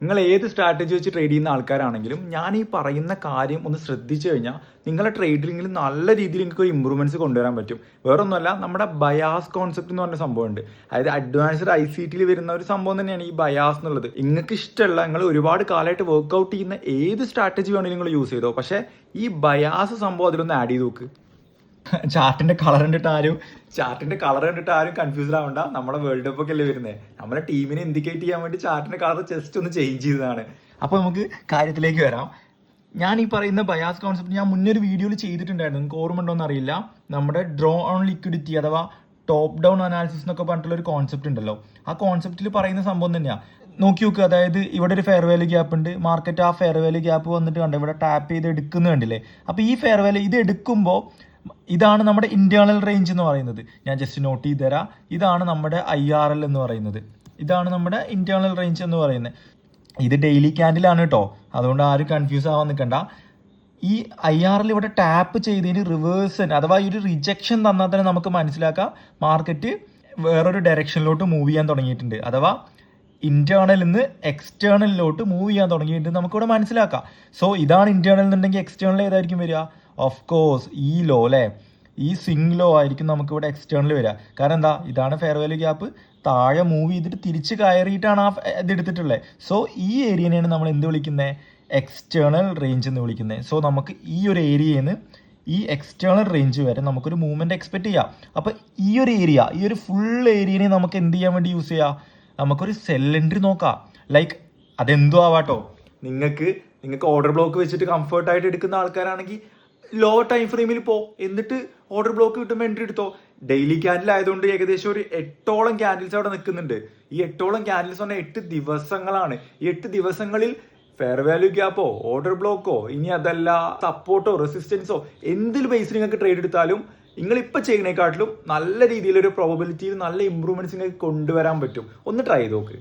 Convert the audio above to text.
നിങ്ങൾ ഏത് സ്ട്രാറ്റജി വെച്ച് ട്രേഡ് ചെയ്യുന്ന ആൾക്കാരാണെങ്കിലും ഞാൻ ഈ പറയുന്ന കാര്യം ഒന്ന് ശ്രദ്ധിച്ചു കഴിഞ്ഞാൽ നിങ്ങളുടെ ട്രേഡിങ്ങിൽ നല്ല രീതിയിൽ നിങ്ങൾക്ക് ഒരു ഇമ്പ്രൂവ്മെന്റ്സ് കൊണ്ടുവരാൻ പറ്റും. വേറൊന്നുമല്ല, നമ്മുടെ ബയാസ് കോൺസെപ്റ്റ് എന്ന് പറഞ്ഞ സംഭവമുണ്ട്. അതായത് അഡ്വാൻസ്ഡ് ICTയിൽ വരുന്ന ഒരു സംഭവം തന്നെയാണ് ഈ ബയാസ് എന്നുള്ളത്. നിങ്ങൾക്ക് ഇഷ്ടമുള്ള, നിങ്ങൾ ഒരുപാട് കാലമായിട്ട് വർക്ക്ഔട്ട് ചെയ്യുന്ന ഏത് സ്ട്രാറ്റജി വേണമെങ്കിലും നിങ്ങൾ യൂസ് ചെയ്തോ, പക്ഷേ ഈ ബയാസ് സംഭവം അതിലൊന്ന് ആഡ് ചെയ്ത് നോക്ക്. ചാർട്ടിന്റെ കളർ കണ്ടിട്ട് ആരും കൺഫ്യൂസ്ഡ് ആവണ്ട. നമ്മുടെ വേൾഡ് കപ്പ് ഒക്കെ അല്ലേ വരുന്നത്, നമ്മുടെ ടീമിനെ ഇൻഡിക്കേറ്റ് ചെയ്യാൻ വേണ്ടി ചാർട്ടിന്റെ കളർ ജസ്റ്റ് ഒന്ന് ചേഞ്ച് ചെയ്തതാണ്. അപ്പോൾ നമുക്ക് കാര്യത്തിലേക്ക് വരാം. ഞാൻ ഈ പറയുന്ന ബയാസ് കോൺസെപ്റ്റ് ഞാൻ മുന്നൊരു വീഡിയോയിൽ ചെയ്തിട്ടുണ്ടായിരുന്നു, നിങ്ങൾക്ക് ഓർമ്മ ഉണ്ടോന്ന് അറിയില്ല. നമ്മുടെ ഡ്രോ ഓൺ ലിക്വിഡിറ്റി അഥവാ ടോപ്പ് ഡൗൺ അനാലിസിസ് എന്നൊക്കെ പറഞ്ഞിട്ടുള്ള ഒരു കോൺസെപ്റ്റ് ഉണ്ടല്ലോ. ആ കോൺസെപ്റ്റിൽ പറയുന്ന സംഭവം തന്നെയാണ്. നോക്കി നോക്കുക, അതായത് ഇവിടെ ഒരു ഫെയർ വാല്യൂ ഗ്യാപ്പ് ഉണ്ട്, മാർക്കറ്റ് ആ ഫെയർ വാല്യൂ ഗ്യാപ്പ് വന്നിട്ട് കണ്ടോ ഇവിടെ ടാപ്പ് ചെയ്ത് എടുക്കുന്നത് കണ്ടില്ലേ. അപ്പോൾ ഈ ഫെയർ വാല്യൂ ഇത് എടുക്കുമ്പോൾ ഇതാണ് നമ്മുടെ ഇന്റേണൽ റേഞ്ച് എന്ന് പറയുന്നത്. ഞാൻ ജസ്റ്റ് നോട്ട് ചെയ്ത് തരാം. ഇതാണ് നമ്മുടെ IRL എന്ന് പറയുന്നത്, ഇതാണ് നമ്മുടെ ഇന്റേണൽ റേഞ്ച് എന്ന് പറയുന്നത്. ഇത് ഡെയിലി ക്യാൻഡിലാണ് കേട്ടോ, അതുകൊണ്ട് ആരും കൺഫ്യൂസ് ആവാൻ നിൽക്കണ്ട. ഈ IRL ഇവിടെ ടാപ്പ് ചെയ്തതിന് റിവേഴ്സൻ അഥവാ ഈ ഒരു റിജക്ഷൻ തന്നാൽ തന്നെ നമുക്ക് മനസ്സിലാക്കാം മാർക്കറ്റ് വേറൊരു ഡയറക്ഷനിലോട്ട് മൂവ് ചെയ്യാൻ തുടങ്ങിയിട്ടുണ്ട്, അഥവാ ഇന്റേണലിൽ നിന്ന് എക്സ്റ്റേണലിലോട്ട് മൂവ് ചെയ്യാൻ തുടങ്ങിയിട്ടുണ്ട് നമുക്കിവിടെ മനസ്സിലാക്കാം. സോ ഇതാണ് ഇന്റേണൽ എന്നുണ്ടെങ്കിൽ എക്സ്റ്റേണൽ ഏതായിരിക്കും വരിക? ഓഫ് കോഴ്സ് ഈ ലോ അല്ലേ, ഈ സ്വിംഗ് ലോ ആയിരിക്കും നമുക്കിവിടെ എക്സ്റ്റേണൽ വരിക. കാരണം എന്താ, ഇതാണ് ഫെയർ വാല്യൂ ഗ്യാപ്പ്, താഴെ മൂവ് ചെയ്തിട്ട് തിരിച്ച് കയറിയിട്ടാണ് ആ ഇത് എടുത്തിട്ടുള്ളത്. സോ ഈ ഏരിയനെയാണ് നമ്മൾ എന്ത് വിളിക്കുന്നത്? എക്സ്റ്റേണൽ റേഞ്ച് എന്ന് വിളിക്കുന്നത്. സോ നമുക്ക് ഈ ഒരു ഏരിയയിൽ നിന്ന് ഈ എക്സ്റ്റേണൽ റേഞ്ച് വരെ നമുക്കൊരു മൂവ്മെന്റ് എക്സ്പെക്ട് ചെയ്യാം. അപ്പോൾ ഈ ഒരു ഏരിയ, ഈ ഒരു ഫുൾ ഏരിയനെ നമുക്ക് എന്ത് ചെയ്യാൻ വേണ്ടി യൂസ് ചെയ്യാം? നമുക്കൊരു സെൽ എൻട്രി നോക്കാം. ലൈക്ക് അതെന്തോ ആവാട്ടോ, നിങ്ങൾക്ക് ഓർഡർ ബ്ലോക്ക് വെച്ചിട്ട് കംഫർട്ടായിട്ട് എടുക്കുന്ന ആൾക്കാരാണെങ്കിൽ ലോ ടൈം ഫ്രെയിമിൽ പോ, എന്നിട്ട് ഓർഡർ ബ്ലോക്ക് കിട്ടുമ്പോൾ എൻട്രി എടുത്തോ. ഡെയിലി ക്യാൻഡിൽ ആയതുകൊണ്ട് ഏകദേശം ഒരു 8ഓളം ക്യാൻഡിൽസ് അവിടെ നിൽക്കുന്നുണ്ട്. ഈ 8ഓളം ക്യാൻഡിൽസ് പറഞ്ഞാൽ 8 ദിവസങ്ങളാണ്. ഈ 8 ദിവസങ്ങളിൽ ഫെയർ വാല്യൂ ഗ്യാപ്പോ ഓർഡർ ബ്ലോക്കോ ഇനി അതല്ല സപ്പോർട്ടോ റെസിസ്റ്റൻസോ എന്തിൽ ബേസിൽ നിങ്ങൾക്ക് ട്രേഡ് എടുത്താലും നിങ്ങൾ ഇപ്പം ചെയ്യുന്നതിനെക്കാട്ടിലും നല്ല രീതിയിലൊരു പ്രോബബിലിറ്റിയിൽ നല്ല ഇമ്പ്രൂവ്മെന്റ്സ് നിങ്ങൾക്ക് കൊണ്ടുവരാൻ പറ്റും. ഒന്ന് ട്രൈ ചെയ്ത് നോക്ക്.